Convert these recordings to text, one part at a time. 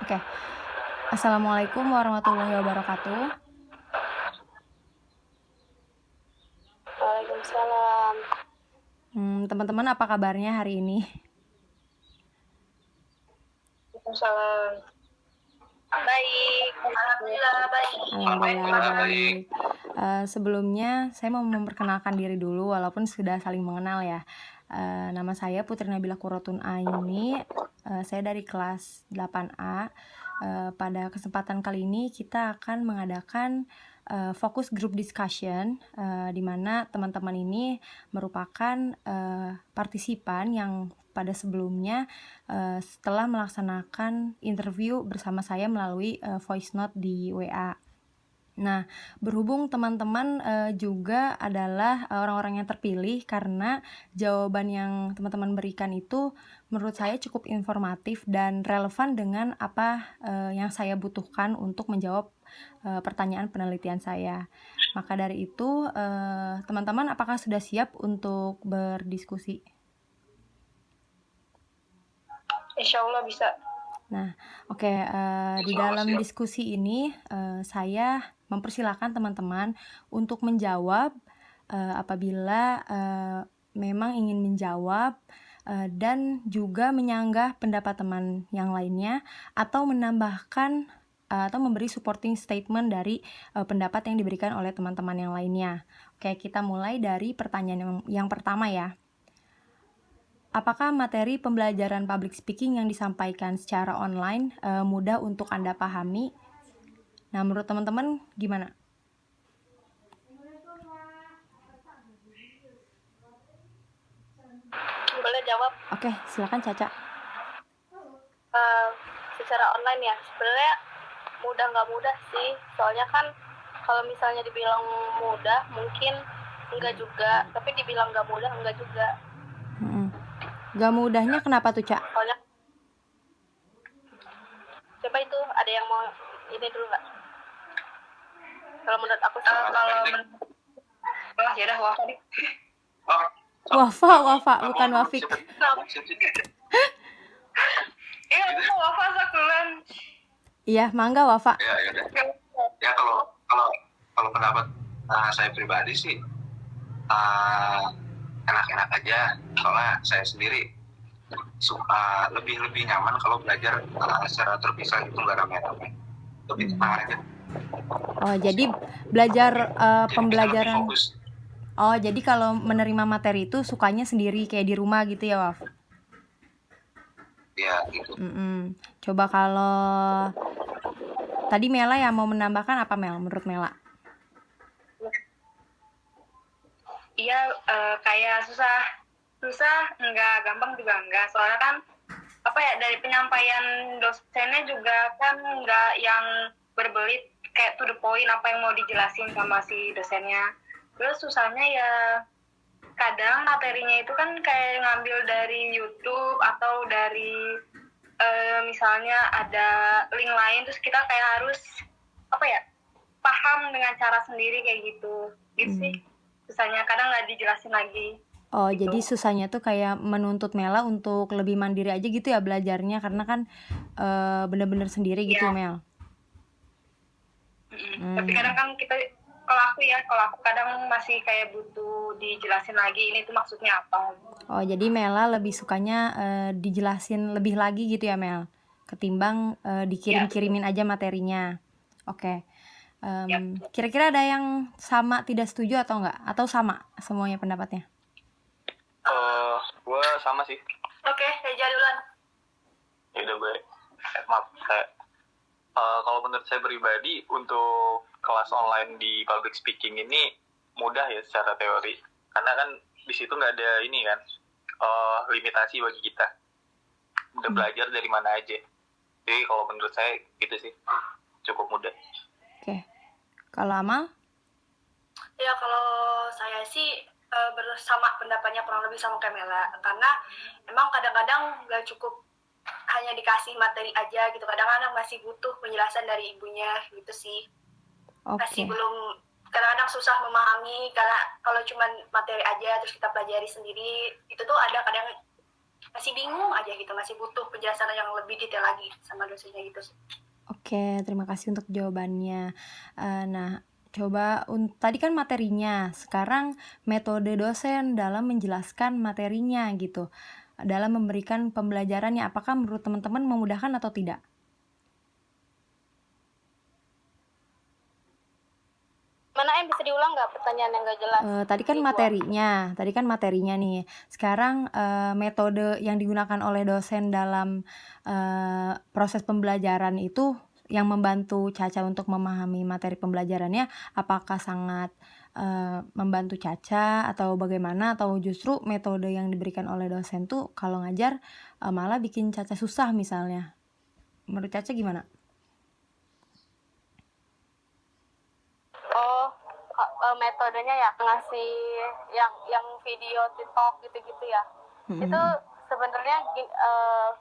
Oke. Assalamualaikum warahmatullahi wabarakatuh. Waalaikumsalam. Teman-teman apa kabarnya hari ini? Waalaikumsalam. Baik. Alhamdulillah baik. Alhamdulillah baik. Sebelumnya saya mau memperkenalkan diri dulu walaupun sudah saling mengenal ya. Nama saya Putri Nabila Qurratun Aini. Saya dari kelas 8A. Pada kesempatan kali ini kita akan mengadakan fokus group discussion di mana teman-teman ini merupakan partisipan yang pada sebelumnya setelah melaksanakan interview bersama saya melalui voice note di WA. Nah, berhubung teman-teman juga adalah orang-orang yang terpilih karena jawaban yang teman-teman berikan itu menurut saya cukup informatif dan relevan dengan apa yang saya butuhkan untuk menjawab pertanyaan penelitian saya. Maka dari itu, teman-teman apakah sudah siap untuk berdiskusi? Insya Allah bisa. Nah, oke, di dalam diskusi ini saya mempersilahkan teman-teman untuk menjawab apabila memang ingin menjawab dan juga menyanggah pendapat teman yang lainnya atau menambahkan atau memberi supporting statement dari pendapat yang diberikan oleh teman-teman yang lainnya. Oke, kita mulai dari pertanyaan yang pertama ya. Apakah materi pembelajaran public speaking yang disampaikan secara online mudah untuk Anda pahami? Nah, menurut teman-teman gimana? Boleh jawab. Oke, silakan Caca. Secara online ya, sebenarnya mudah nggak mudah sih. Soalnya kan kalau misalnya dibilang mudah, mungkin enggak juga. Tapi dibilang nggak mudah, enggak juga. Gak mudahnya kenapa tuh, Cak? Soalnya, coba itu ada yang mau ini dulu nggak? Kalau menurut aku sih, kalau ya udah Wafa deh. Wafa, bukan Wafik. Iya, aku Wafa sakulan. Iya, mangga Wafa. Ya kalau pendapat saya pribadi sih enak-enak aja, soalnya saya sendiri suka lebih nyaman kalau belajar secara terpisah itu nggak rame-rame, lebih tenang aja. Oh, jadi belajar pembelajaran. Fokus. Oh, jadi kalau menerima materi itu sukanya sendiri kayak di rumah gitu ya, Waf? Ya gitu. Coba kalau tadi Mela ya mau menambahkan apa, Mel? Menurut Mela? Iya, kayak susah enggak, gampang juga enggak. Soalnya kan apa ya, dari penyampaian dosennya juga kan enggak yang berbelit, kayak to the point apa yang mau dijelasin sama si dosennya. Terus susahnya ya kadang materinya itu kan kayak ngambil dari YouTube atau dari misalnya ada link lain, terus kita kayak harus apa ya, paham dengan cara sendiri kayak gitu sih. Susahnya kadang nggak dijelasin lagi. Oh, gitu. Jadi susahnya tuh kayak menuntut Mela untuk lebih mandiri aja gitu ya belajarnya, karena kan bener-bener sendiri gitu, Mel. Tapi kadang kan kalau aku kadang masih kayak butuh dijelasin lagi ini tuh maksudnya apa. Oh, jadi Mela lebih sukanya dijelasin lebih lagi gitu ya, Mel, ketimbang dikirim-kirimin aja materinya. Oke. Kira-kira ada yang sama tidak setuju atau enggak? Atau sama semuanya pendapatnya? Gue sama sih. Oke, Reja duluan. Ya udah gue. Maaf, kalau menurut saya pribadi untuk kelas online di public speaking ini mudah ya secara teori, karena kan di situ nggak ada ini kan limitasi bagi kita, udah belajar dari mana aja. Jadi kalau menurut saya gitu sih, cukup mudah. Oke. Kalau Amal? Ya kalau saya sih bersama pendapatnya kurang lebih sama kayak Mela, karena emang kadang-kadang nggak cukup hanya dikasih materi aja gitu, kadang-kadang masih butuh penjelasan dari ibunya gitu sih. Masih belum, kadang-kadang susah memahami, karena kalau cuma materi aja terus kita pelajari sendiri itu tuh ada kadang masih bingung aja gitu, masih butuh penjelasan yang lebih detail lagi sama dosennya gitu sih. Oke, terima kasih untuk jawabannya. Nah, coba tadi kan materinya, sekarang metode dosen dalam menjelaskan materinya gitu, dalam memberikan pembelajarannya, apakah menurut teman-teman memudahkan atau tidak? Mana bisa diulang nggak pertanyaan yang nggak jelas? Tadi kan materinya nih. Sekarang metode yang digunakan oleh dosen dalam proses pembelajaran itu yang membantu Caca untuk memahami materi pembelajarannya, apakah sangat membantu Caca atau bagaimana, atau justru metode yang diberikan oleh dosen tuh kalau ngajar malah bikin Caca susah misalnya. Menurut Caca gimana? Metodenya ya ngasih yang video TikTok gitu-gitu ya. Itu sebenarnya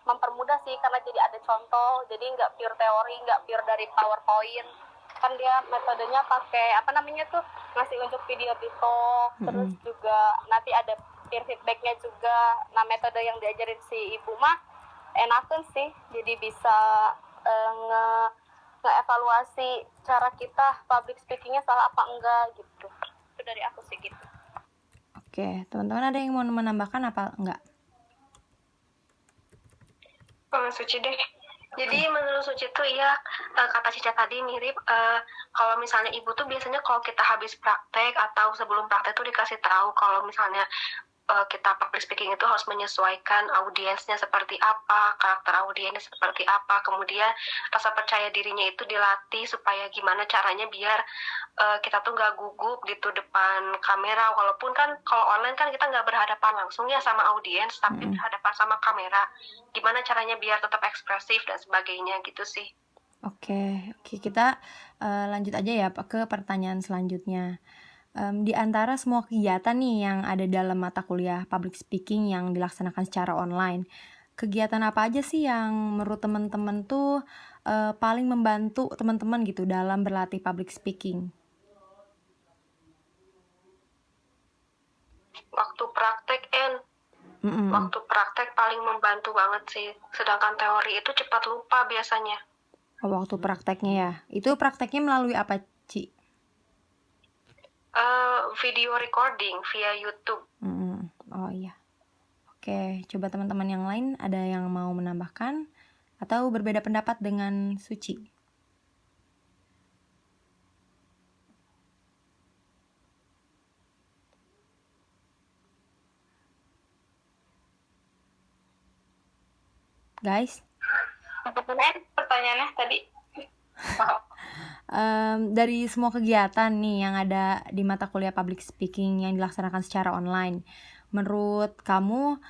mempermudah sih, karena jadi ada contoh, jadi nggak pure teori, nggak pure dari PowerPoint. Kan dia metodenya pakai ngasih unjuk video TikTok, terus juga nanti ada peer feedbacknya juga. Nah, metode yang diajarin si ibu mah enakan sih, jadi bisa nge-evaluasi cara kita public speakingnya salah apa enggak gitu. Itu dari aku sih gitu. Oke, teman-teman ada yang mau menambahkan apa enggak? Suci deh. Jadi menurut Suci tuh ya, kata Cica tadi mirip, kalau misalnya ibu tuh biasanya kalau kita habis praktek atau sebelum praktek tuh dikasih tahu kalau misalnya kita public speaking itu harus menyesuaikan audiensnya seperti apa, karakter audiensnya seperti apa, kemudian rasa percaya dirinya itu dilatih supaya gimana caranya biar kita tuh nggak gugup gitu depan kamera, walaupun kan kalau online kan kita nggak berhadapan langsung ya sama audiens, tapi berhadapan sama kamera, gimana caranya biar tetap ekspresif dan sebagainya gitu sih. Oke, kita lanjut aja ya ke pertanyaan selanjutnya. Di antara semua kegiatan nih yang ada dalam mata kuliah public speaking yang dilaksanakan secara online, kegiatan apa aja sih yang menurut teman-teman tuh paling membantu teman-teman gitu dalam berlatih public speaking? Waktu praktek paling membantu banget sih, sedangkan teori itu cepat lupa biasanya. Waktu prakteknya ya, itu prakteknya melalui apa, Ci? Video recording via YouTube. Oh iya. Oke, coba teman-teman yang lain ada yang mau menambahkan atau berbeda pendapat dengan Suci? Guys? Pertanyaannya tadi. Dari semua kegiatan nih yang ada di mata kuliah public speaking yang dilaksanakan secara online, menurut kamu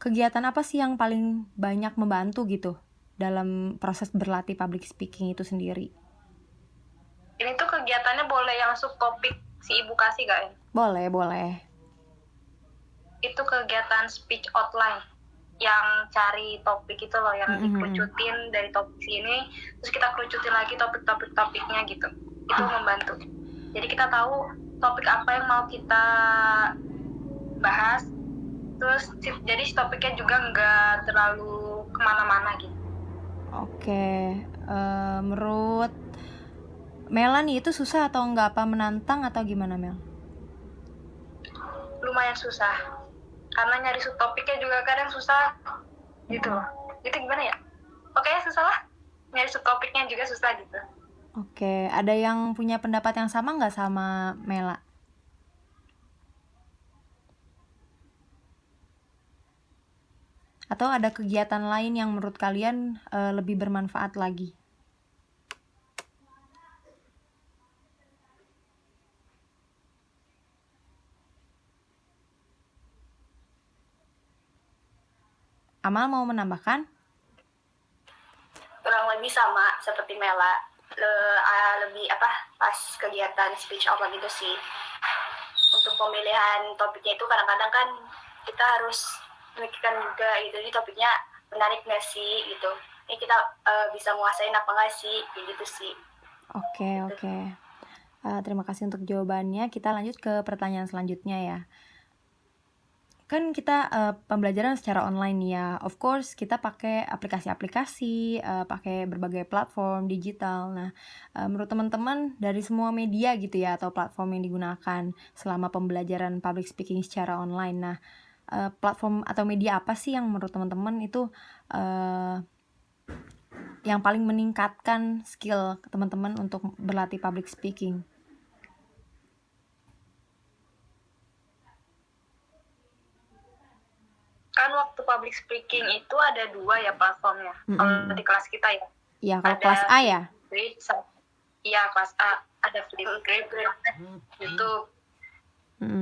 kegiatan apa sih yang paling banyak membantu gitu dalam proses berlatih public speaking itu sendiri? Ini tuh kegiatannya boleh yang subtopik si ibu kasih gak ya? Boleh. Itu kegiatan speech outline, yang cari topik itu loh, yang dikerucutin dari topik sini, terus kita kerucutin lagi topiknya gitu. Itu membantu. Jadi kita tahu topik apa yang mau kita bahas, terus jadi topiknya juga nggak terlalu kemana-mana gitu. Oke, menurut Melanie itu susah atau nggak, apa menantang atau gimana, Mel? Lumayan susah, karena nyari subtopiknya juga kadang susah gitu loh. Itu gimana ya? Oke, susah lah. Nyari subtopiknya juga susah gitu. Oke, ada yang punya pendapat yang sama nggak sama Mela? Atau ada kegiatan lain yang menurut kalian lebih bermanfaat lagi? Amal mau menambahkan? Kurang lebih sama seperti Mela, lebih pas kegiatan speech outline itu sih. Untuk pemilihan topiknya itu kadang-kadang kan kita harus memikirkan juga gitu, ini topiknya menarik nggak sih gitu, ini kita bisa nguasain apa nggak sih, gitu sih. Oke. Terima kasih untuk jawabannya. Kita lanjut ke pertanyaan selanjutnya ya. kan kita pembelajaran secara online ya. Of course kita pakai aplikasi-aplikasi, pakai berbagai platform digital. Nah, menurut teman-teman dari semua media gitu ya atau platform yang digunakan selama pembelajaran public speaking secara online. Nah, platform atau media apa sih yang menurut teman-teman itu yang paling meningkatkan skill teman-teman untuk berlatih public speaking? Kan waktu public speaking itu ada 2 ya platformnya. Kalau di kelas kita ya. Ya, kalau Ada kelas A ya? Flipgrid, iya kelas A ada Flipgrid, YouTube.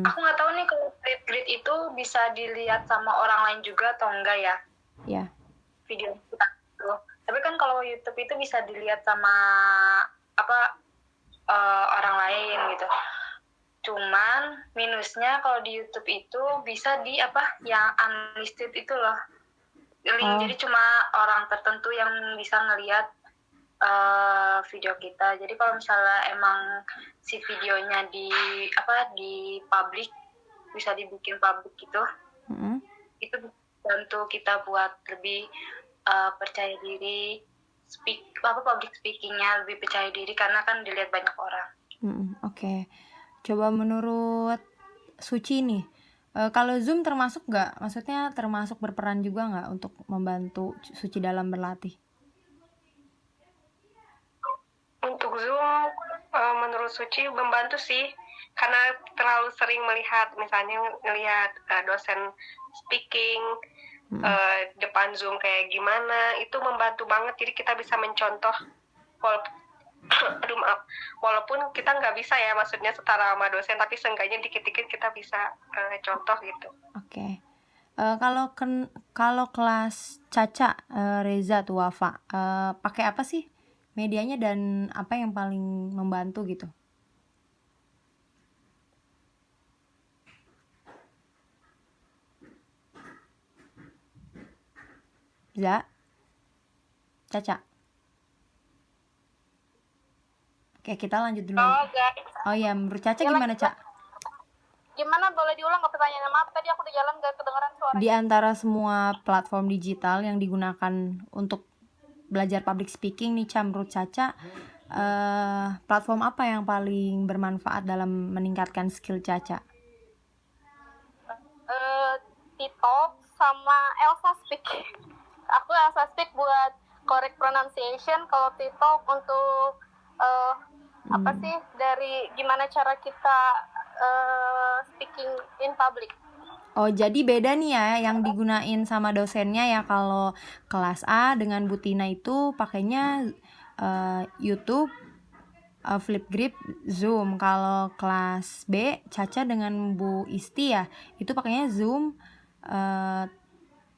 Aku nggak tahu nih kalau Flipgrid itu bisa dilihat sama orang lain juga atau enggak ya. Ya. Video kita itu. Tapi kan kalau YouTube itu bisa dilihat sama orang lain gitu. Cuman minusnya kalau di YouTube itu bisa di yang unlisted itu loh. Link. Jadi cuma orang tertentu yang bisa ngelihat video kita. Jadi kalau misalnya emang si videonya di public, bisa dibikin public gitu. Itu bantu kita buat lebih percaya diri, public speakingnya lebih percaya diri karena kan dilihat banyak orang. Oke. Coba menurut Suci nih, kalau Zoom termasuk nggak? Maksudnya termasuk berperan juga nggak untuk membantu Suci dalam berlatih? Untuk Zoom, menurut Suci membantu sih, karena terlalu sering melihat dosen speaking depan Zoom kayak gimana, itu membantu banget. Jadi kita bisa mencontoh walaupun kita nggak bisa ya, maksudnya setara sama dosen, tapi seenggaknya dikit-dikit kita bisa contoh gitu. Oke. Kalau kelas Caca, Reza tuh Wafa, pakai apa sih medianya dan apa yang paling membantu gitu? Caca. Oke, kita lanjut dulu. Oh iya, menurut Caca gimana, Cak? Gimana, boleh diulang nggak pertanyaannya? Maaf, tadi aku di jalan nggak kedengeran suara. Di antara semua platform digital yang digunakan untuk belajar public speaking nih, menurut Caca, platform apa yang paling bermanfaat dalam meningkatkan skill Caca? TikTok sama Elsa Speak. Aku Elsa Speak buat correct pronunciation, kalau TikTok untuk dari gimana cara kita speaking in public. Oh, jadi beda nih ya yang digunain sama dosennya ya. Kalau kelas A dengan Bu Tina itu pakainya YouTube, Flipgrid, Zoom. Kalau kelas B, Caca dengan Bu Isti ya, itu pakainya Zoom,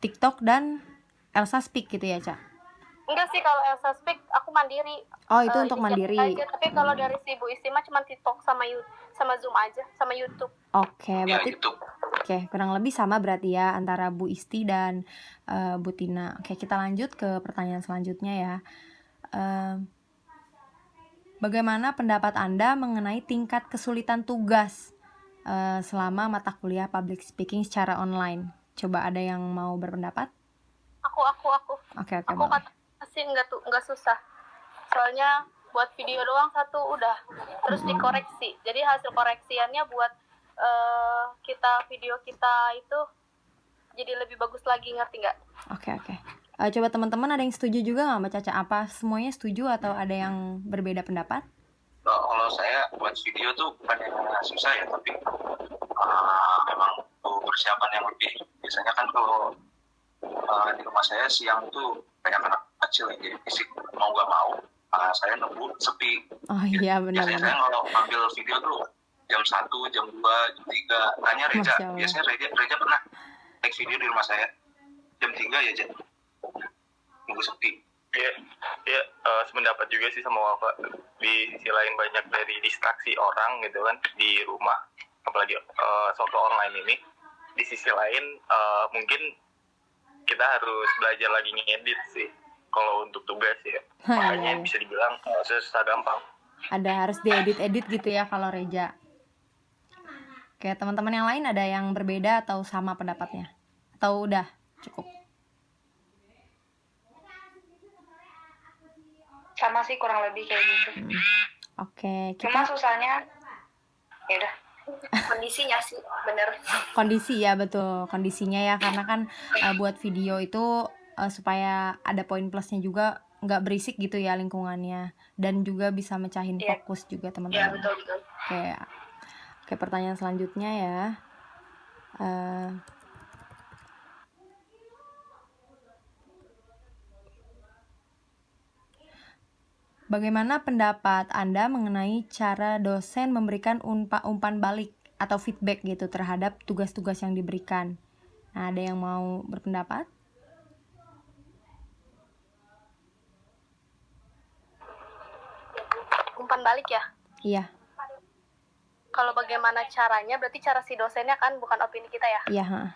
TikTok, dan Elsa Speak gitu ya, Cak? Enggak sih, kalau Elsa Speak aku mandiri. Oh, itu untuk mandiri. Aja. Tapi kalau dari si Bu Isti mah cuma TikTok sama Zoom aja, sama YouTube. Oke, berarti YouTube. Oke, kurang lebih sama berarti ya antara Bu Isti dan Bu Tina. Oke, kita lanjut ke pertanyaan selanjutnya ya. Bagaimana pendapat Anda mengenai tingkat kesulitan tugas selama mata kuliah public speaking secara online? Coba ada yang mau berpendapat? Aku. Oke, aku kasih nggak susah. Soalnya buat video doang satu udah, terus dikoreksi. Jadi hasil koreksiannya buat video kita itu jadi lebih bagus lagi, ngerti nggak? Oke. Coba teman-teman ada yang setuju juga nggak sama Caca? Apa semuanya setuju atau ada yang berbeda pendapat? Kalau saya buat video tuh bukan yang susah ya, tapi memang butuh persiapan yang lebih. Biasanya kan kalau di rumah saya siang tuh banyak anak kecil ya, jadi fisik mau nggak mau saya nunggu sepi. Oh iya, benar. Biasanya saya kalau ambil video tuh jam 1, jam 2, jam 3. Tanya Reza, biasanya Reza pernah take video di rumah saya jam 3 ya, Jen. Nunggu sepi. Iya, sependapat juga sih sama Wafa. Di sisi lain banyak dari distraksi orang gitu kan di rumah, apalagi soal online ini. Di sisi lain mungkin kita harus belajar lagi ngedit sih kalau untuk tugas ya. Makanya bisa dibilang susah gampang. Ada harus diedit-edit gitu ya kalau Reza. Oke, teman-teman yang lain ada yang berbeda atau sama pendapatnya? Atau udah cukup? Sama sih kurang lebih kayak gitu. Oke, Cuma kita susahnya ya udah kondisinya sih bener. kondisi ya, betul kondisinya ya, karena kan buat video itu supaya ada poin plusnya juga, nggak berisik gitu ya lingkungannya, dan juga bisa mecahin Iya. fokus juga Ya teman-teman. betul. Oke, pertanyaan selanjutnya ya. Bagaimana pendapat Anda mengenai cara dosen memberikan umpan balik atau feedback gitu terhadap tugas-tugas yang diberikan? Nah, ada yang mau berpendapat? Umpan balik ya. Iya, Kalau bagaimana caranya, berarti cara si dosennya kan, bukan opini kita ya. iya.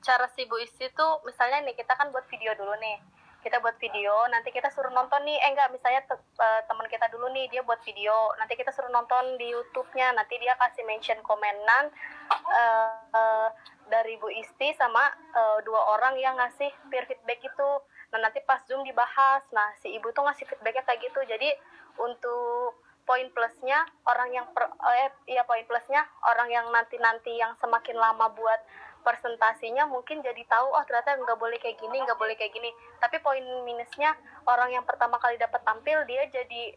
Cara si Bu Isti tuh, misalnya nih kita kan buat video dulu nih. Kita buat video, nanti kita suruh nonton nih. Enggak, misalnya teman kita dulu nih, dia buat video. Nanti kita suruh nonton di YouTube-nya. Nanti dia kasih mention komenan dari Bu Isti sama 2 orang yang ngasih peer feedback itu. Nah, nanti pas Zoom dibahas. Nah, si ibu tuh ngasih feedbacknya kayak gitu. Jadi untuk poin plusnya orang yang poin plusnya orang yang nanti yang semakin lama buat presentasinya mungkin jadi tahu, oh ternyata nggak boleh kayak gini, nggak boleh kayak gini. Tapi poin minusnya orang yang pertama kali dapat tampil dia jadi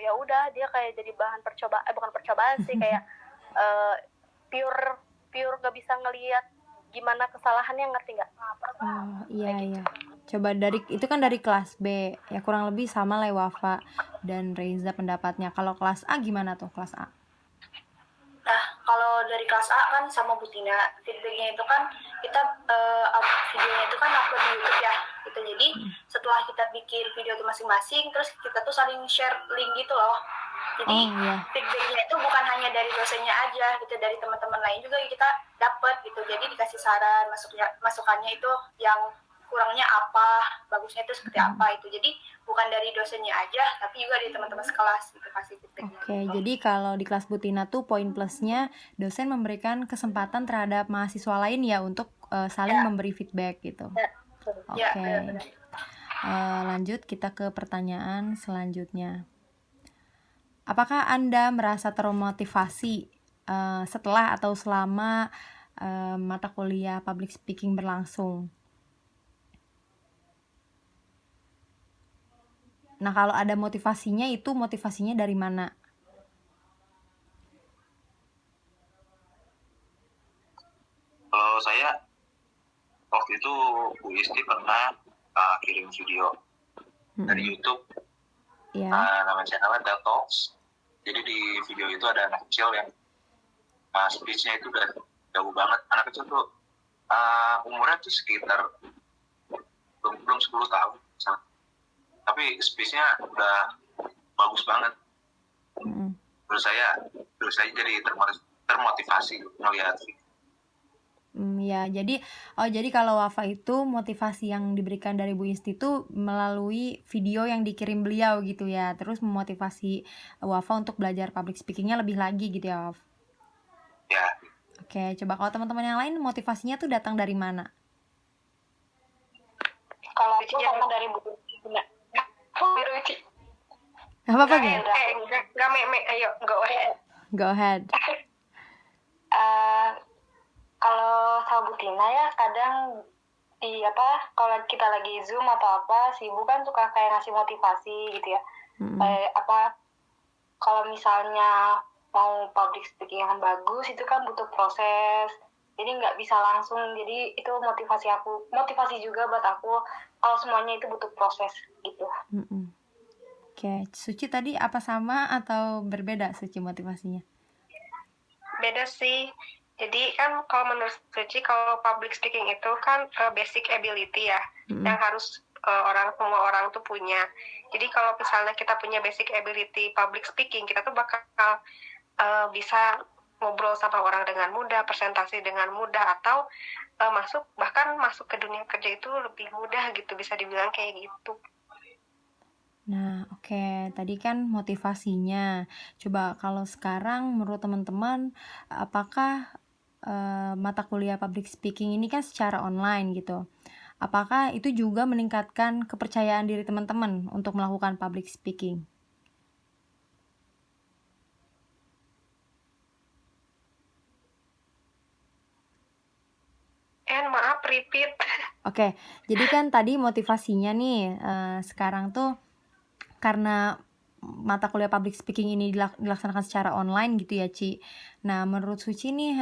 ya udah, dia kayak jadi bahan bukan percobaan sih, kayak pure nggak bisa ngelihat gimana kesalahannya, ngerti nggak? Oh, iya. Coba itu kan dari kelas B ya, kurang lebih sama lah Wafa dan Reza pendapatnya. Kalau kelas A gimana tuh, kelas A? Nah, kalau dari kelas A kan sama Bu Tina, feedbacknya itu kan kita videonya itu kan upload di YouTube ya, gitu. Jadi setelah kita bikin video itu masing-masing, terus kita tuh saling share link gitu loh. Jadi feedbacknya itu bukan hanya dari dosennya aja, gitu, dari teman-teman lain juga kita dapat gitu. Jadi dikasih saran, masukannya itu yang kurangnya apa, bagusnya itu seperti apa itu. Jadi bukan dari dosennya aja, tapi juga dari teman-teman sekelas gitu kasih feedbacknya. Oke, jadi kalau di kelas Butina tuh poin plusnya dosen memberikan kesempatan terhadap mahasiswa lain ya untuk saling memberi feedback gitu. Oke. Lanjut kita ke pertanyaan selanjutnya. Apakah Anda merasa termotivasi setelah atau selama mata kuliah public speaking berlangsung? Nah, kalau ada motivasinya, itu motivasinya dari mana? Kalau saya waktu itu Bu Isti pernah kirim video dari YouTube, nama channelnya Del Talks. Jadi di video itu ada anak kecil yang speech-nya itu udah jauh banget. Anak kecil tuh umurnya tuh sekitar belum 10 tahun. Tapi speech-nya udah bagus banget. Terus saya jadi termotivasi melihat. Ya, jadi kalau Wafa itu motivasi yang diberikan dari Bu Isti itu melalui video yang dikirim beliau gitu ya, terus memotivasi Wafa untuk belajar public speakingnya lebih lagi gitu ya, Waf? Ya. Oke, coba kalau teman-teman yang lain motivasinya tuh datang dari mana? Kalau aku datang dari Bu Isti. Apa-apa ya? Enggak ayo Go ahead. Kalau sama Bu Tina ya, kadang kalau kita lagi Zoom atau apa, si Ibu kan suka kayak ngasih motivasi gitu ya. Kayak kalau misalnya mau public speaking yang bagus itu kan butuh proses. Jadi nggak bisa langsung. Jadi itu motivasi juga buat aku. Kalau semuanya itu butuh proses gitu. Oke, Suci tadi apa sama atau berbeda Suci motivasinya? Beda sih. Jadi kan kalau menurut Suci, kalau public speaking itu kan basic ability ya, yang harus semua orang tuh punya. Jadi kalau misalnya kita punya basic ability public speaking, kita tuh bakal bisa ngobrol sama orang dengan mudah, presentasi dengan mudah, atau bahkan masuk ke dunia kerja itu lebih mudah gitu, bisa dibilang kayak gitu. Nah, oke. Tadi kan motivasinya. Coba kalau sekarang menurut teman-teman, apakah mata kuliah public speaking ini kan secara online gitu. Apakah itu juga meningkatkan kepercayaan diri teman-teman untuk melakukan public speaking? Maaf, repeat. Oke, jadi kan tadi motivasinya nih sekarang tuh karena mata kuliah public speaking ini dilaksanakan secara online gitu ya, Ci. Nah, menurut Suci nih,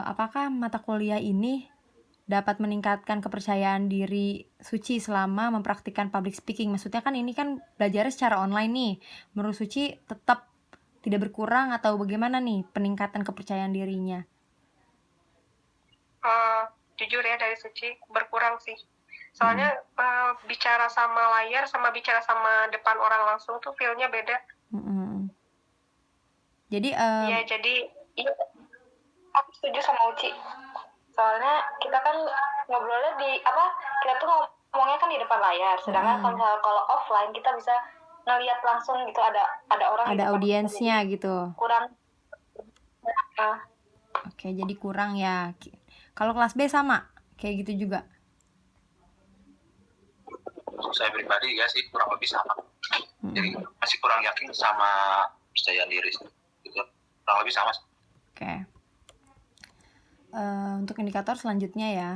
apakah mata kuliah ini dapat meningkatkan kepercayaan diri Suci selama mempraktikkan public speaking? Maksudnya kan ini kan belajarnya secara online nih. Menurut Suci tetap tidak berkurang atau bagaimana nih peningkatan kepercayaan dirinya? Jujur ya, dari Suci berkurang sih. Soalnya bicara sama layar sama bicara sama depan orang langsung tuh feel-nya beda. Jadi Iya, jadi iya, aku setuju sama Uci. Soalnya kita kan ngobrolnya kita tuh ngomongnya kan di depan layar. Sedangkan kalau offline kita bisa ngelihat langsung gitu, ada orang di ada depan audiensnya gitu. kurang. Oke, jadi kurang ya. Kalau kelas B sama kayak gitu juga. Untuk saya pribadi ya sih kurang lebih sama. Jadi masih kurang yakin sama percaya diri gitu. Kurang lebih sama. Oke. Untuk indikator selanjutnya ya.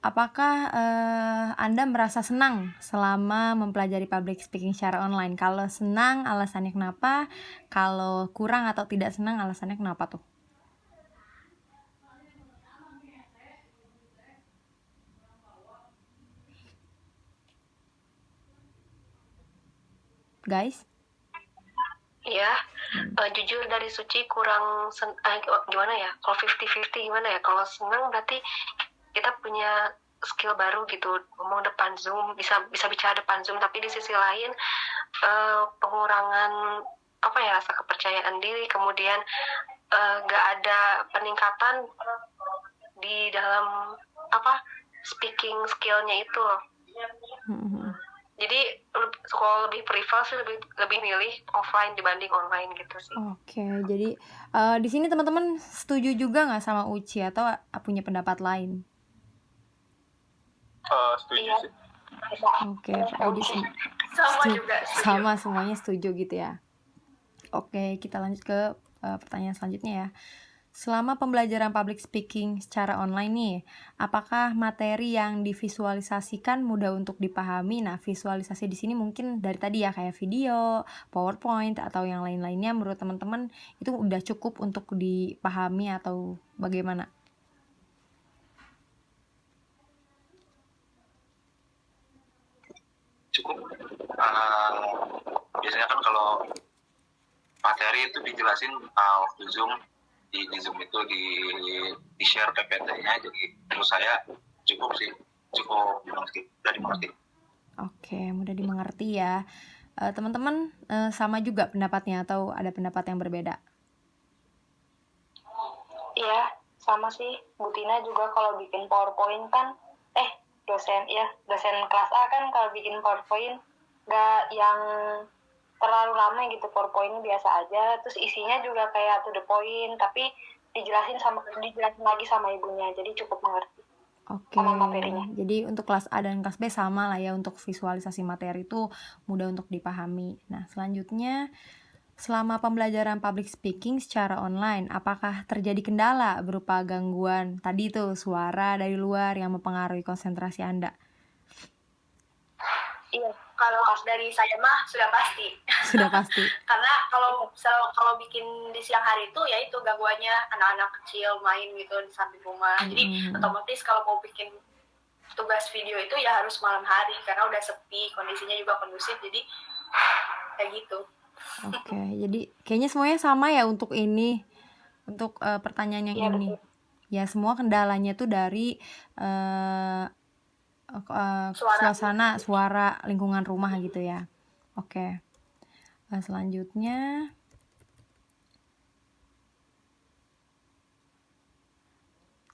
Apakah Anda merasa senang selama mempelajari public speaking secara online? Kalau senang, alasannya kenapa? Kalau kurang atau tidak senang, alasannya kenapa tuh? Guys? Iya, jujur dari Suci kurang gimana ya? Kalau 50-50 gimana ya? Kalau senang berarti kita punya skill baru gitu, ngomong depan Zoom, bisa bicara depan Zoom, tapi di sisi lain pengurangan rasa kepercayaan diri, kemudian nggak ada peningkatan di dalam speaking skillnya itu loh. Jadi kalau lebih prefer sih lebih milih offline dibanding online gitu sih. Oke, jadi di sini teman-teman setuju juga nggak sama Uci atau punya pendapat lain? Setuju sih. Oke, jadi Sama juga. sama semuanya setuju gitu ya. Oke, kita lanjut ke pertanyaan selanjutnya ya. Selama pembelajaran public speaking secara online nih, apakah materi yang divisualisasikan mudah untuk dipahami? Nah, visualisasi di sini mungkin dari tadi ya kayak video, PowerPoint atau yang lain-lainnya menurut teman-teman itu udah cukup untuk dipahami atau bagaimana? Cukup. Biasanya kan kalau materi itu dijelasin waktu Zoom, di Zoom itu di share PPT-nya, jadi menurut saya cukup sih, cukup mudah dimengerti. Oke, mudah dimengerti ya. Teman-teman sama juga pendapatnya atau ada pendapat yang berbeda? Iya, sama sih. Bu Tina juga kalau bikin PowerPoint kan, dosen kelas A kan kalau bikin PowerPoint nggak yang terlalu lama gitu, PowerPoint biasa aja, terus isinya juga kayak to the point, tapi dijelasin lagi sama ibunya, jadi cukup mengerti. Oke, jadi untuk kelas A dan kelas B sama lah ya, untuk visualisasi materi itu mudah untuk dipahami. Nah, selanjutnya, selama pembelajaran public speaking secara online, apakah terjadi kendala berupa gangguan tadi tuh suara dari luar yang mempengaruhi konsentrasi Anda? Iya, kalau dari saya mah sudah pasti. Sudah pasti. Karena kalau bikin di siang hari itu ya itu gangguannya anak-anak kecil main gitu di samping rumah. Jadi otomatis kalau mau bikin tugas video itu ya harus malam hari karena udah sepi, kondisinya juga kondusif, jadi kayak gitu. Oke, jadi kayaknya semuanya sama ya untuk ini, untuk pertanyaan yang Iya, ini. betul. Ya semua kendalanya tuh dari suasana, suara, lingkungan rumah gitu ya. Oke. Selanjutnya,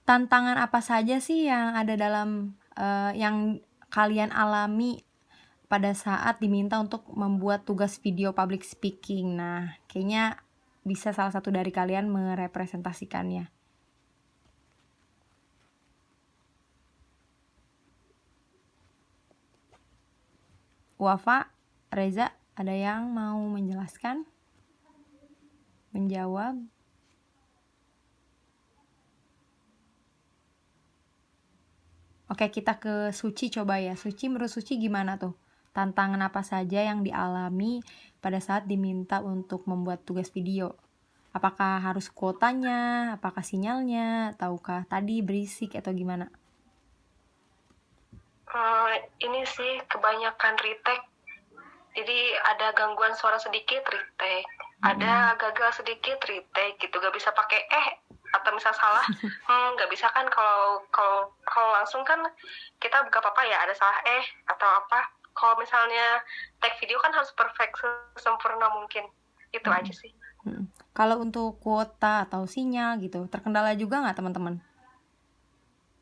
tantangan apa saja sih yang ada dalam yang kalian alami pada saat diminta untuk membuat tugas video public speaking. Nah, kayaknya bisa salah satu dari kalian merepresentasikannya. Wafa, Reza, ada yang mau menjelaskan? Menjawab? Oke, kita ke Suci coba ya. Suci, menurut Suci gimana tuh? Tantangan apa saja yang dialami pada saat diminta untuk membuat tugas video? Apakah harus kuotanya, apakah sinyalnya, ataukah tadi berisik atau gimana? Ini sih kebanyakan retake. Jadi ada gangguan suara sedikit retake, ada gagal sedikit retake gitu, gak bisa pakai atau misal salah, nggak bisa kan kalau langsung kan kita gak apa-apa ya ada salah atau apa. Kalau misalnya take video kan harus perfect sempurna mungkin. Itu aja sih. Kalau untuk kuota atau sinyal gitu, terkendala juga nggak teman-teman?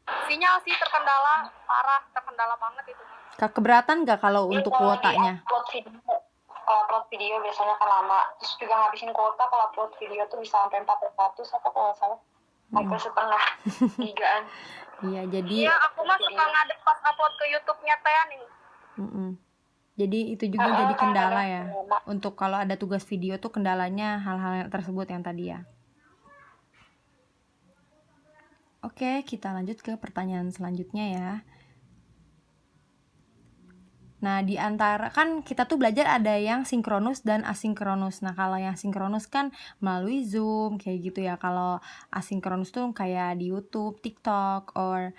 Sinyal sih terkendala parah, terkendala banget itu. Keberatan nggak kalau untuk kuotanya? Upload video biasanya kan lama, terus juga ngabisin kuota. Kalau upload video tuh bisa sampai 400 atau kalau nggak salah sampai setengah gigaan. Iya, jadi Iya, aku mah suka ngadep pas upload ke YouTube-nya Tea nih. jadi itu juga jadi kendala ya. Untuk kalau ada tugas video tuh kendalanya hal-hal tersebut yang tadi ya. Oke, kita lanjut ke pertanyaan selanjutnya ya. Nah, di antara kan kita tuh belajar ada yang sinkronus dan asinkronus. Nah, kalau yang sinkronus kan melalui Zoom kayak gitu ya. Kalau asinkronus tuh kayak di YouTube, TikTok, or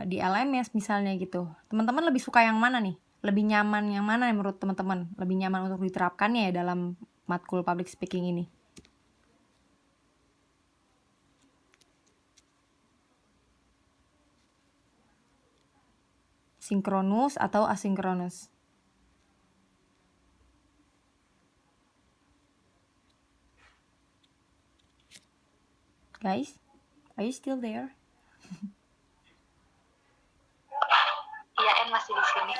di LMS misalnya gitu. Teman-teman lebih suka yang mana nih? Lebih nyaman yang mana menurut teman-teman? Lebih nyaman untuk diterapkannya ya dalam matkul public speaking ini? Sinkronus atau asinkronus? Guys, are you still there? Iya, masih di sini.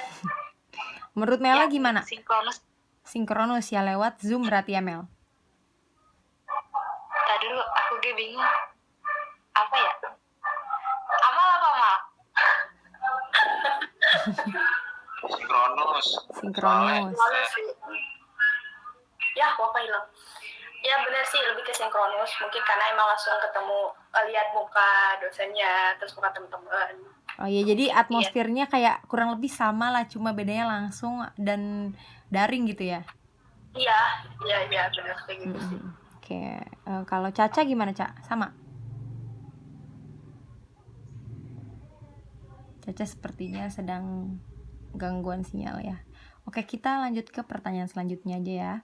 Menurut Mela gimana? Sinkronus. Sinkronus ya, lewat Zoom berarti ya, Mel? Tadi dulu aku bingung. Apa ya? Amal apa, Mal? Sinkronus. Ya, apa hilang? Ya benar sih, lebih ke sinkronus. Mungkin karena emang langsung ketemu, lihat muka dosennya, terus muka teman-teman. Oh iya, jadi atmosfernya kayak kurang lebih sama lah, cuma bedanya langsung dan daring gitu ya? Iya benar kayak gitu sih. Oke, kalau Caca gimana, Ca? Sama? Caca sepertinya sedang gangguan sinyal ya. Oke, kita lanjut ke pertanyaan selanjutnya aja ya.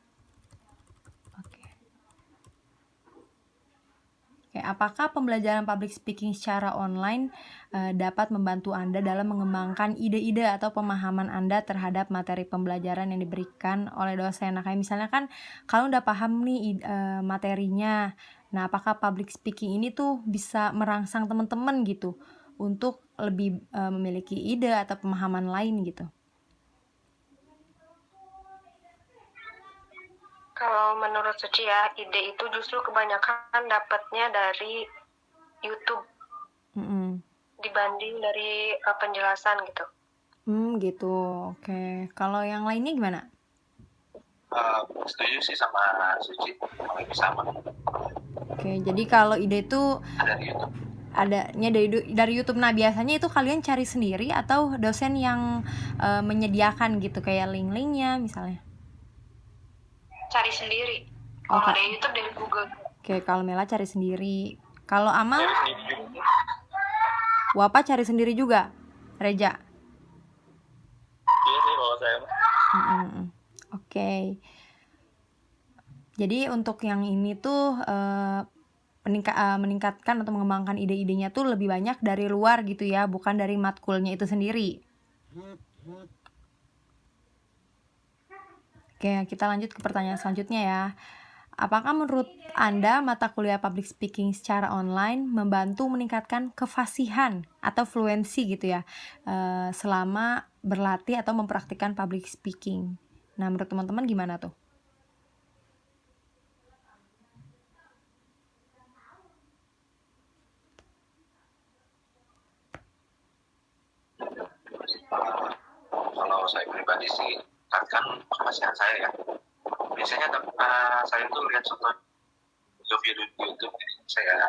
Oke, apakah pembelajaran public speaking secara online dapat membantu Anda dalam mengembangkan ide-ide atau pemahaman Anda terhadap materi pembelajaran yang diberikan oleh dosen? Nah, kayak misalnya kan kalau udah paham nih materinya, nah apakah public speaking ini tuh bisa merangsang teman-teman gitu untuk lebih memiliki ide atau pemahaman lain gitu? Kalau menurut Suci ya, ide itu justru kebanyakan dapatnya dari YouTube dibanding dari penjelasan gitu. Gitu. Oke. Kalau yang lainnya gimana? Setuju sih sama Suci, lebih sama. Oke, jadi kalau ide itu Dari YouTube. adanya dari YouTube. Nah, biasanya itu kalian cari sendiri atau dosen yang menyediakan gitu kayak link-linknya misalnya? Cari sendiri. Oh, Kalau dari YouTube, dari Google. Oke, kalau Mela cari sendiri. Kalau Amal? Wapa cari sendiri juga? Reja? Iya sih kalau saya. Oke. Jadi untuk yang ini tuh meningkatkan atau mengembangkan ide-idenya tuh lebih banyak dari luar gitu ya, bukan dari matkulnya itu sendiri. Oke, kita lanjut ke pertanyaan selanjutnya ya. Apakah menurut Anda mata kuliah public speaking secara online membantu meningkatkan kefasihan atau fluensi gitu ya selama berlatih atau mempraktikkan public speaking. Nah, menurut teman-teman gimana tuh? Kalau saya pribadi sih, kan penghasilan saya ya. Biasanya saya tuh lihat contoh video di YouTube, saya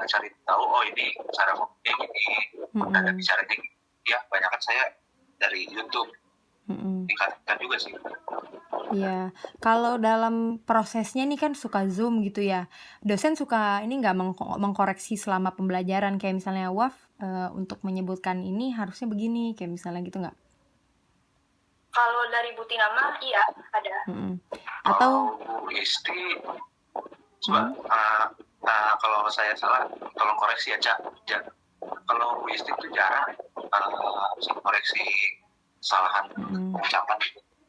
cari tahu, oh ini cara ngomongnya gini, ada bicaranya gini. Ya, banyak saya dari YouTube. Tingkatkan juga sih. Iya, kalau dalam prosesnya nih kan suka Zoom gitu ya. Dosen suka ini nggak mengkoreksi selama pembelajaran kayak misalnya Waf untuk menyebutkan ini harusnya begini kayak misalnya gitu nggak? Kalau dari Butina mah iya ada. Atau istri kalau saya salah tolong koreksi ya Cak. Kalau istri itu jarang koreksi kesalahan ucapan.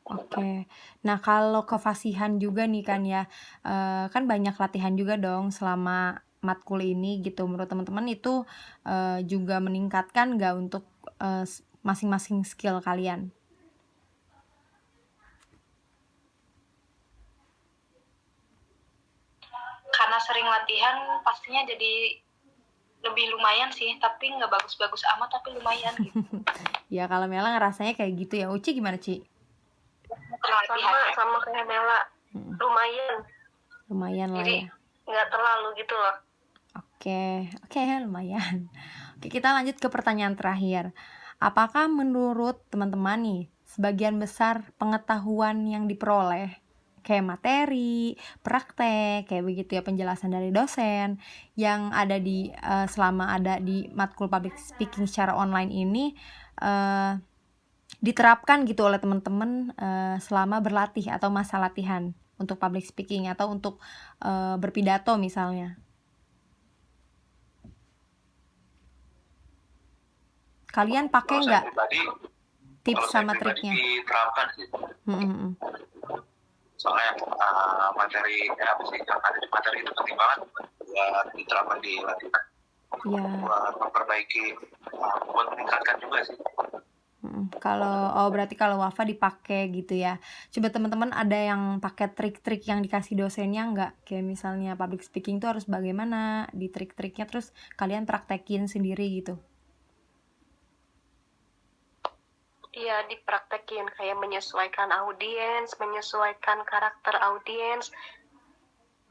Oke. Nah, kalau kefasihan juga nih kan ya, kan banyak latihan juga dong selama matkul ini gitu. Menurut teman-teman itu juga meningkatkan nggak untuk masing-masing skill kalian? Karena sering latihan pastinya jadi lebih lumayan sih, tapi nggak bagus-bagus amat, tapi lumayan gitu. Ya kalau Mela ngerasanya kayak gitu ya. Uci gimana, Ci? Sama kayak Mela, lumayan lah jadi ya. Nggak terlalu gitu loh. Oke, lumayan. Oke, kita lanjut ke pertanyaan terakhir. Apakah menurut teman-teman nih, sebagian besar pengetahuan yang diperoleh kayak materi, praktek, kayak begitu ya, penjelasan dari dosen yang ada di selama ada di matkul public speaking secara online ini diterapkan gitu oleh teman-teman selama berlatih atau masa latihan untuk public speaking atau untuk berpidato misalnya. Kalian pakai nggak tips sama triknya? Diterapkan sih. Soalnya materi yang ada di materi itu penting banget buat diterapkan di latihan. Iya. Buat memperbaiki, buat meningkatkan juga sih. Berarti kalau Wafa dipakai gitu ya. Coba teman-teman ada yang pakai trik-trik yang dikasih dosennya nggak? Kayak misalnya public speaking tuh harus bagaimana, di trik-triknya terus kalian praktekin sendiri gitu. Iya, dipraktekin kayak menyesuaikan audiens, menyesuaikan karakter audiens,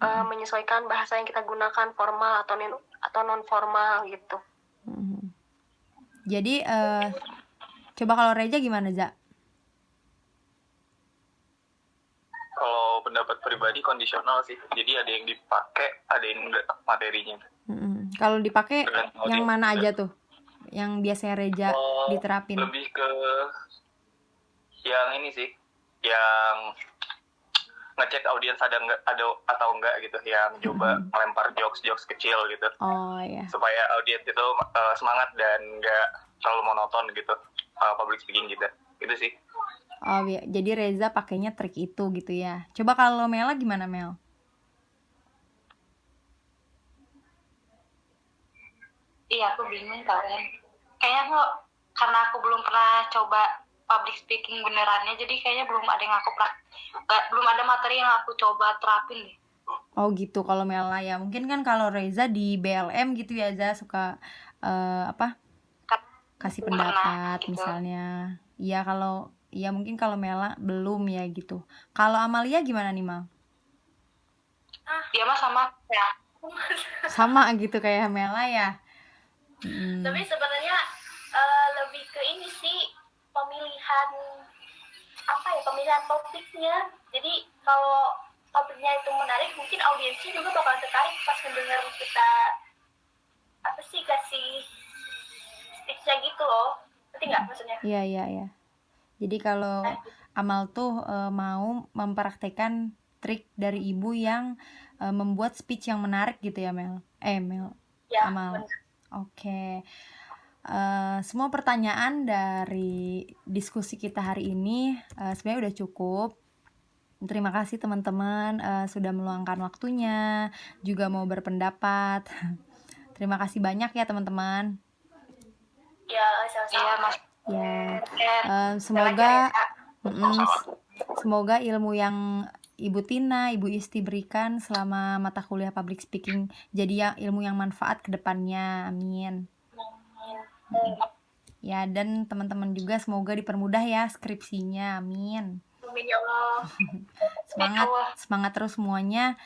menyesuaikan bahasa yang kita gunakan formal atau non formal gitu. Jadi coba kalau Reja gimana, Ja? Kalau pendapat pribadi kondisional sih. Jadi ada yang dipakai, ada yang enggak materinya. Kalau dipakai yang mana aja tuh? Yang biasanya Reja diterapin? Lebih ke yang ini sih, yang ngecek audiens ada atau enggak gitu, yang coba melempar jokes kecil gitu. Oh iya. Supaya audiens itu semangat dan enggak terlalu monoton gitu public speaking gitu. Gitu sih. Oh iya, jadi Reza pakainya trik itu gitu ya. Coba kalau Mela gimana, Mel? Iya, aku bingung kalian. Kayaknya kok karena aku belum pernah coba public speaking benerannya, jadi kayaknya belum ada yang belum ada materi yang aku coba terapin deh. Oh gitu kalau Mela ya. Mungkin kan kalau Reza di BLM gitu ya, Za suka kasih pendapat gitu. Misalnya. Iya mungkin kalau Mela belum ya gitu. Kalau Amalia gimana nih, Mal? Dia mah sama ya. Sama gitu kayak Mela ya. Tapi sebenarnya lebih ke ini sih, pemilihan topiknya. Jadi kalau topiknya itu menarik, mungkin audiensnya juga bakal tertarik pas mendengar kita kasih speech-nya gitu loh. Ngerti nggak maksudnya? Iya. Jadi kalau Amal tuh mau mempraktekkan trik dari ibu yang membuat speech yang menarik gitu ya, Mel? Ya, Amal. Oke. Semua pertanyaan dari diskusi kita hari ini sebenarnya udah cukup. Terima kasih teman-teman sudah meluangkan waktunya, juga mau berpendapat. Terima kasih banyak ya teman-teman. Ya, sama-sama. Ya, Dan semoga Sama-sama. semoga ilmu yang Ibu Tina, Ibu Isti berikan selama mata kuliah public speaking jadi ilmu yang manfaat ke depannya. Amin. Ya, dan teman-teman juga semoga dipermudah ya skripsinya. Amin. amin ya Allah. Semangat terus semuanya.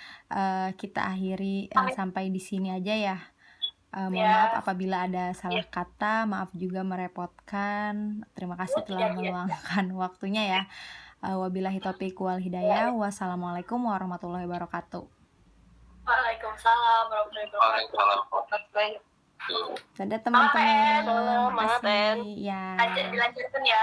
Kita akhiri sampai di sini aja ya. Mohon maaf apabila ada salah kata, maaf juga merepotkan. Terima kasih telah meluangkan waktunya ya. Wabillahi taufiq wal hidayah. Wassalamualaikum warahmatullahi wabarakatuh. Waalaikumsalam warahmatullahi wabarakatuh. Dadah teman-teman. Semangat, En. Makasih. Ya. Dilanjutkan ya.